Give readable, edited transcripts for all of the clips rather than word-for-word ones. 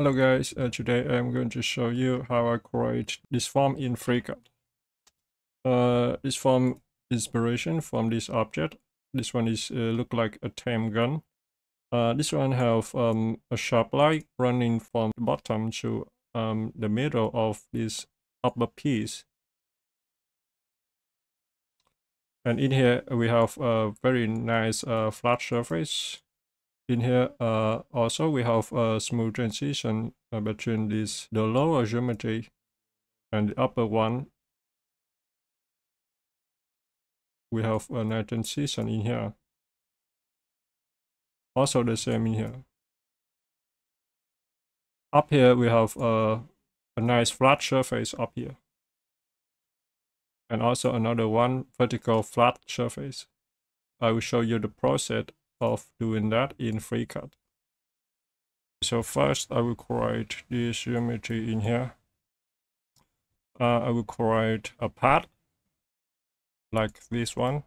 Hello guys, today I'm going to show you how I create this form in FreeCAD. This form inspiration from this object. This one is look like a temp gun. This one have a sharp line running from the bottom to the middle of this upper piece. And in here we have a very nice flat surface. In here also we have a smooth transition between the lower geometry and the upper one. We have a nice transition in here. Also the same in here. Up here we have a nice flat surface up here. And also another one vertical flat surface. I will show you the process of doing that in FreeCAD. So first I will create this geometry in here. I will create a path like this one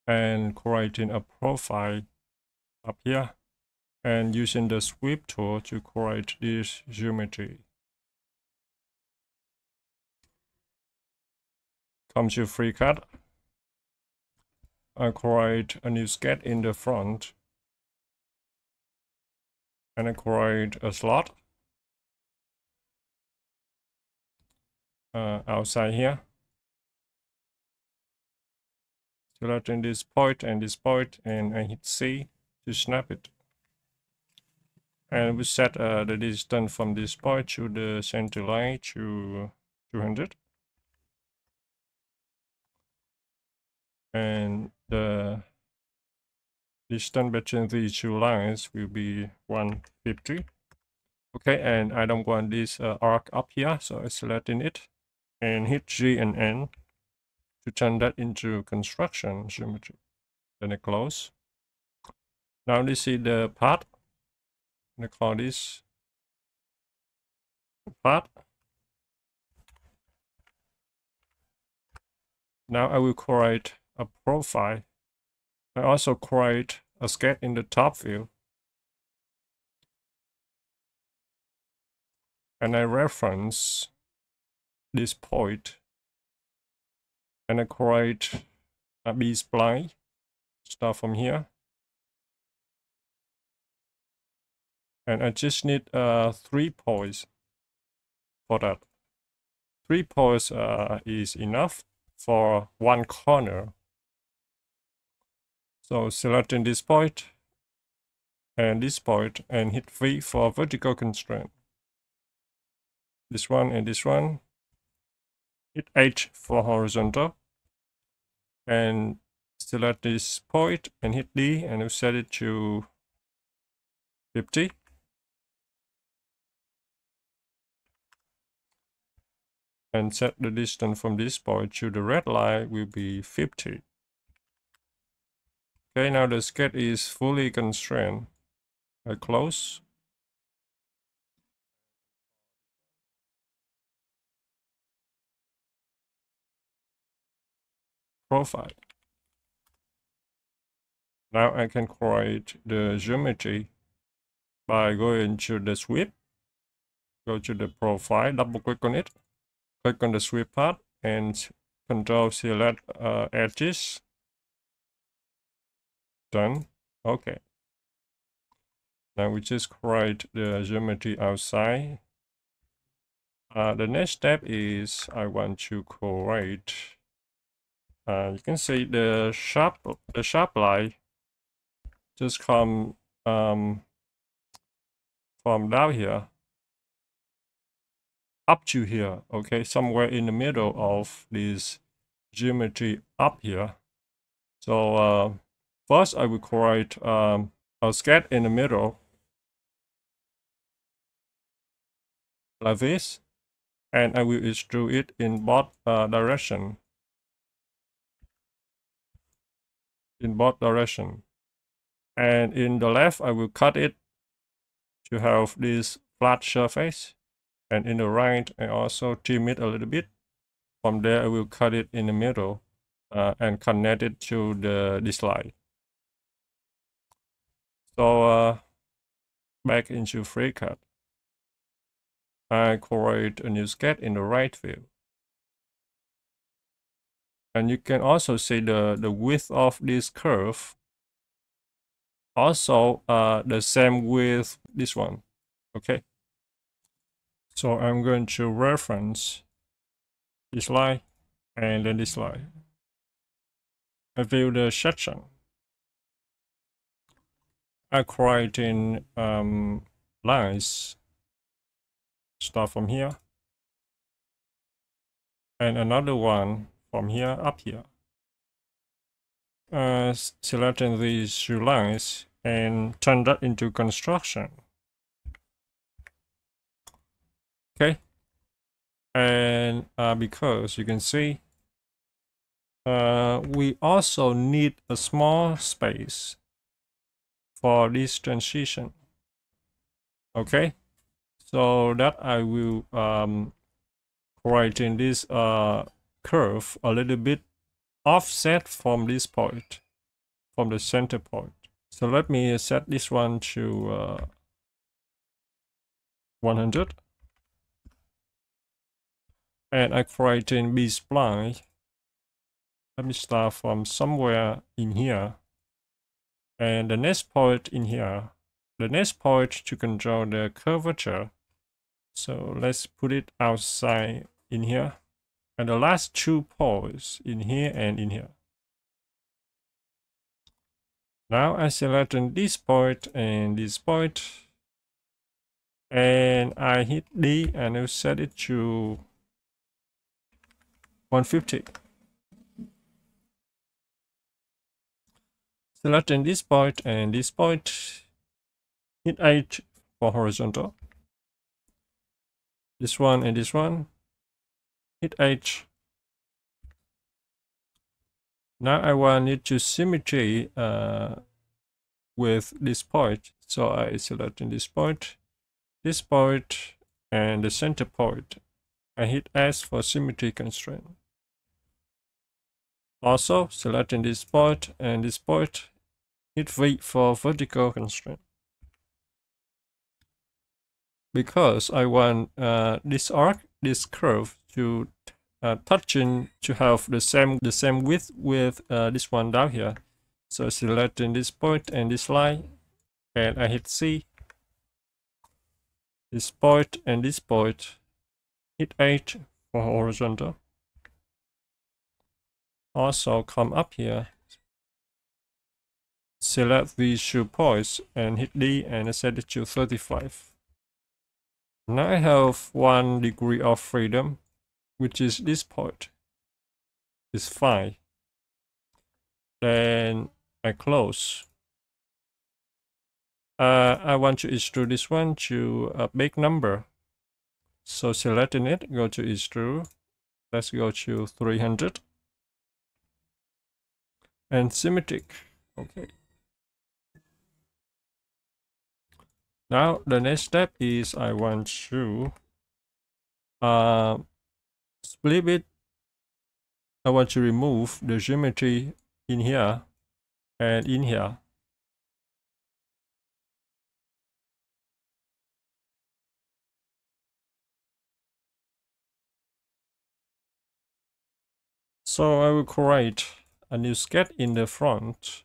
and creating a profile up here and using the sweep tool to create this geometry. Come to FreeCAD. I create a new sketch in the front and I create a slot outside here. Selecting this point and I hit C to snap it. And we set the distance from this point to the center line to 200. And the distance between these two lines will be 150. Okay, and I don't want this arc up here, so I'm selecting it and hit G and N to turn that into construction geometry. Then I close. Now this is the path. I call this path. Now I will create a profile. I also create a sketch in the top view. And I reference this point. And I create a B-spline. Start from here. And I just need 3 points for that. 3 points is enough for one corner. So selecting this point and hit V for vertical constraint. This one and this one. Hit H for horizontal. And select this point and hit D and we'll set it to 50. And set the distance from this point to the red line will be 50. Okay, now the sketch is fully constrained. I close. Profile. Now I can create the geometry by going to the sweep. Go to the profile, double click on it. Click on the sweep path and control select edges. Done. Okay. Now we just create the geometry outside. The next step is I want to create. You can see the sharp line just come from down here up to here. Okay, somewhere in the middle of this geometry up here. So first I will create a sketch in the middle like this, and I will extrude it in both direction. And in the left I will cut it to have this flat surface, and in the right I also trim it a little bit. From there I will cut it in the middle and connect it to this line. So back into FreeCAD. I create a new sketch in the right view. And you can also see the width of this curve. Also, the same with this one. Okay. So I'm going to reference this line and then this line. I view the section. I create in lines. Start from here. And another one from here up here. Selecting these two lines and turn that into construction. Okay. And because you can see, we also need a small space for this transition. Okay. So that I will create in this curve a little bit offset from this point, from the center point. So let me set this one to 100. And I create in B-spline. Let me start from somewhere in here. And the next point in here. The next point to control the curvature. So let's put it outside in here. And the last 2 points in here and in here. Now I select this point and this point. And I hit D and I'll set it to 150. Selecting this point and this point. Hit H for horizontal. This one and this one. Hit H. Now I want it to symmetry with this point. So I select this point, and the center point. I hit S for symmetry constraint. Also selecting this point and this point, hit V for vertical constraint. Because I want this arc, this curve to touching to have the same width with this one down here. So selecting this point and this line, and I hit C. This point and this point, hit H for horizontal. Also come up here, select these 2 points and hit D and set it to 35. Now I have 1 degree of freedom, which is this point. It's fine. Then I close. I want to extrude this one to a big number. So selecting it, go to extrude. Let's go to 300. And symmetric. Okay. Now the next step is I want to split it. I want to remove the geometry in here and in here. So I will create a new sketch in the front.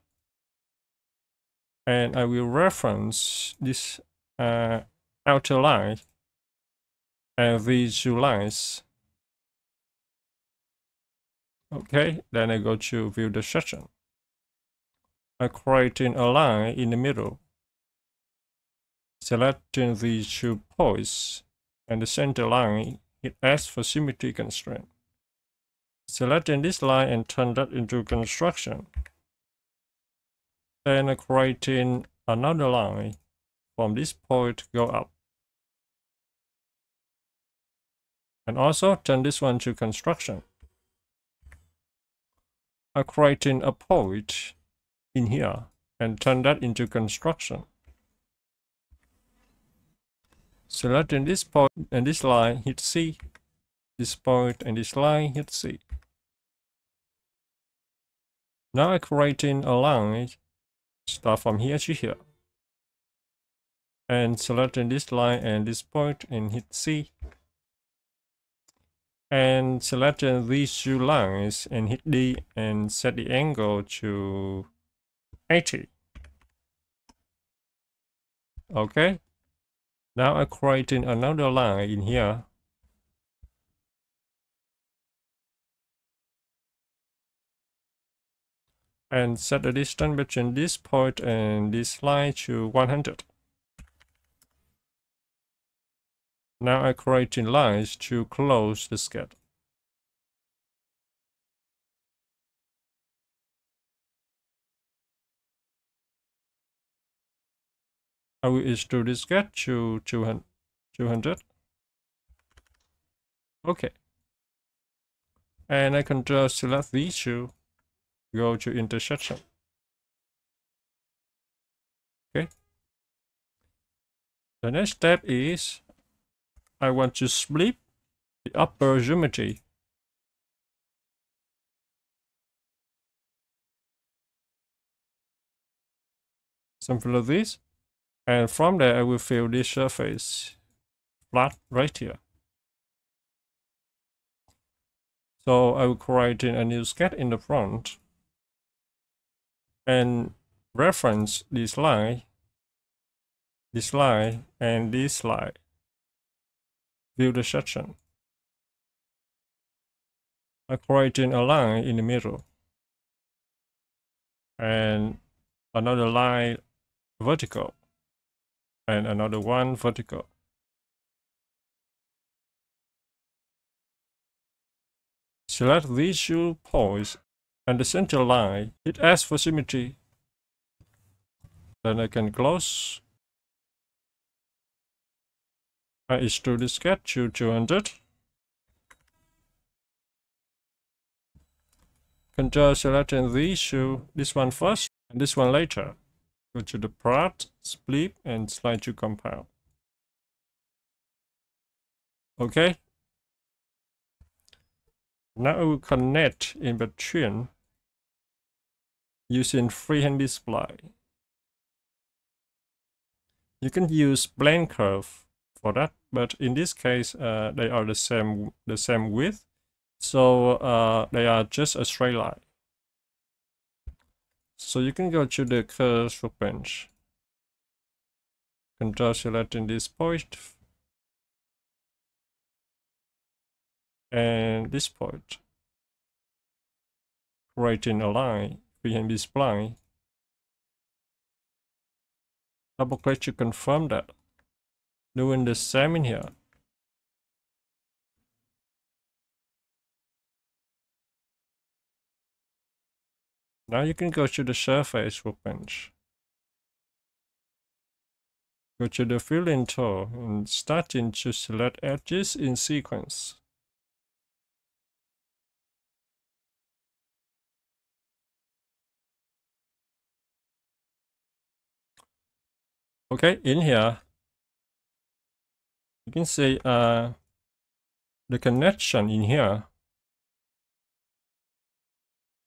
And I will reference this outer line and these 2 lines. Okay, then I go to view the section. I creating a line in the middle. Selecting these 2 points and the center line, hit S for symmetry constraint. Selecting this line and turn that into construction. Then creating another line from this point go up. And also turn this one to construction. I'm creating a point in here and turn that into construction. Selecting this point and this line, hit C. This point and this line, hit C. Now I'm creating a line. Start from here to here. And selecting this line and this point and hit C. and select these two lines and hit D and set the angle to 80. Okay. Now I'm creating another line in here. And set the distance between this point and this line to 100. Now I'm creating lines to close the sketch. I will extrude this sketch to 200. Okay. And I can just select these two, go to intersection. Okay. The next step is I want to split the upper geometry. Something like this. And from there I will fill this surface flat right here. So I will create a new sketch in the front and reference this line, and this line. View the section. I'm creating a line in the middle and another line vertical and another one vertical. Select these two points and the center line. Hit S for symmetry. Then I can close. I extrude the sketch to 200. Control selecting these two, this one first and this one later. Go to the part, split, and slide to compound. Okay. Now I will connect in between using freehand display. You can use blend curve for that, but in this case they are the same width, so they are just a straight line. So you can go to the curve workbench, control selecting this point and this point, creating a line, freehand display. Double click to confirm that. Doing the same in here. Now you can go to the surface workbench. Go to the fill-in tool and starting to select edges in sequence. Okay, in here, you can see the connection in here.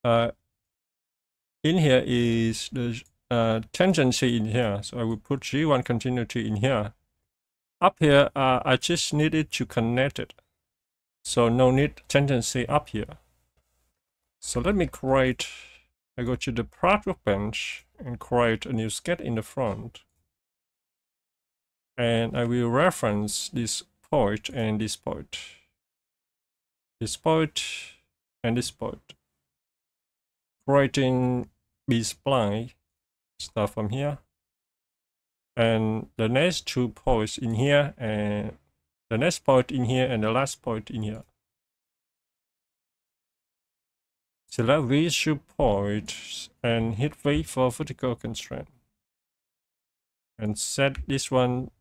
In here is the tangency in here, so I will put G1 continuity in here. Up here, I just needed to connect it, so no need tangency up here. So let me create, I go to the part workbench and create a new sketch in the front. And I will reference this point and this point. This point and this point. Creating B-spline, start from here. And the next two points in here, and the next point in here, and the last point in here. Select these two points and hit V for vertical constraint. And set this one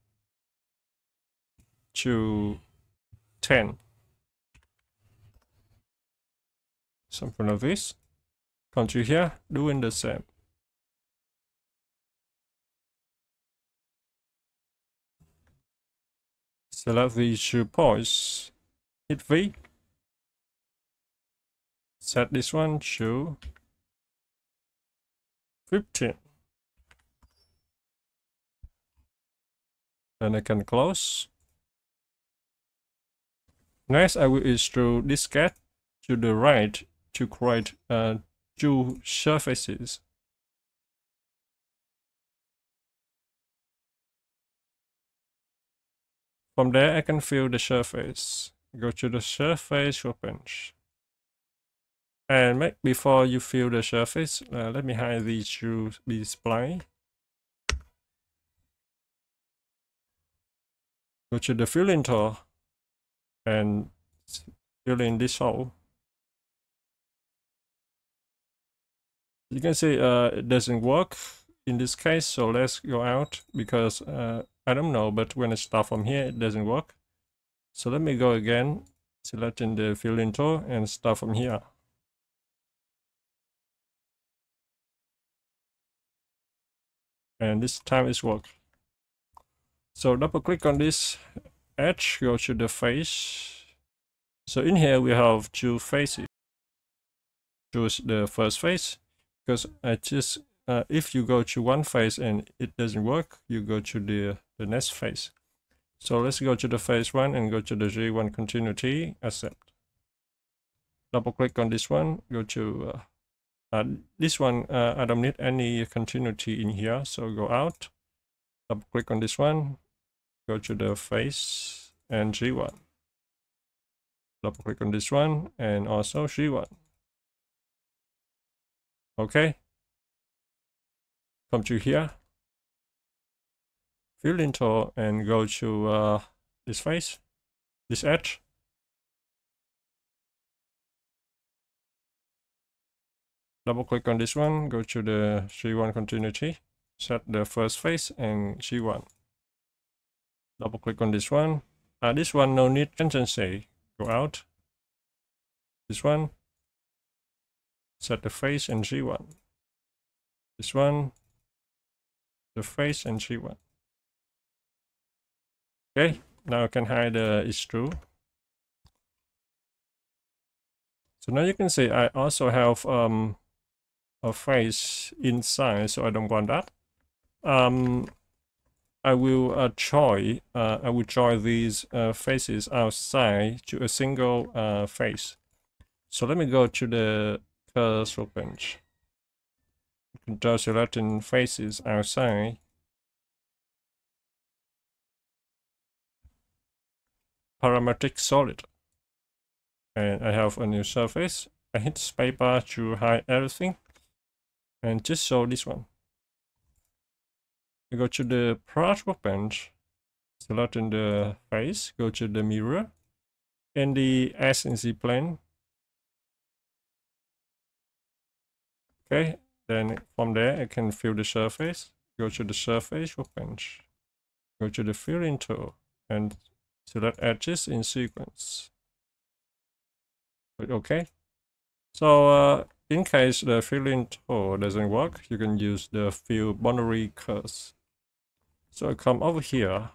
to 10. Something like this. Come to here, doing the same. Select these two points, hit V. Set this one to 15. Then I can close. Next, I will extrude this cat to the right to create two surfaces. From there, I can fill the surface. Go to the surface workbench. And before you fill the surface, let me hide these to be displayed. Go to the filling tool and fill in this hole. You can see it doesn't work in this case, so let's go out because I don't know, but when I start from here, it doesn't work. So let me go again, selecting the filling tool and start from here. And this time it's work. So double click on this edge, go to the face. So in here we have two faces. Choose the first face because I just if you go to one face and it doesn't work, you go to the next face. So let's go to the phase 1 and go to the G1 continuity, accept. Double click on this one, go to this one, I don't need any continuity in here, so go out. Double click on this one, go to the face and G1. Double click on this one and also G1. Okay. Come to here. Filling tool and go to this face, this edge. Double click on this one, go to the G1 continuity, set the first face and G1. Double click on this one. This one no need tangency. Go out. This one, set the face and G1. This one, the face and G1. Okay, now I can hide the extrude. So now you can see I also have a face inside, so I don't want that. I will join these faces outside to a single face. So let me go to the cursor bench. Control selecting faces outside. Parametric solid. And I have a new surface. I hit spacebar to hide everything. And just show this one. I go to the product workbench, selecting the face, go to the mirror, and the SNC plane. Okay, then from there I can fill the surface, go to the surface workbench, go to the filling tool, and select edges in sequence. Click OK. So in case the filling tool doesn't work, you can use the fill boundary curves. So I come over here,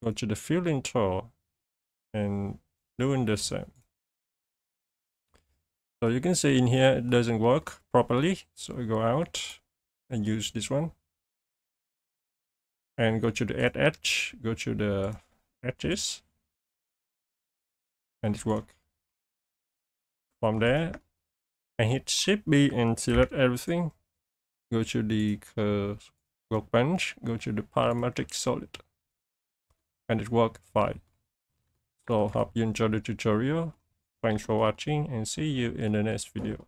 go to the filling tool, and doing the same. So you can see in here it doesn't work properly. So I go out and use this one. And go to the add edge, go to the edges, and it works. From there, I hit Shift B and select everything. Go to the curve workbench, go to the parametric solid, and it worked fine. So hope you enjoyed the tutorial. Thanks for watching and see you in the next video.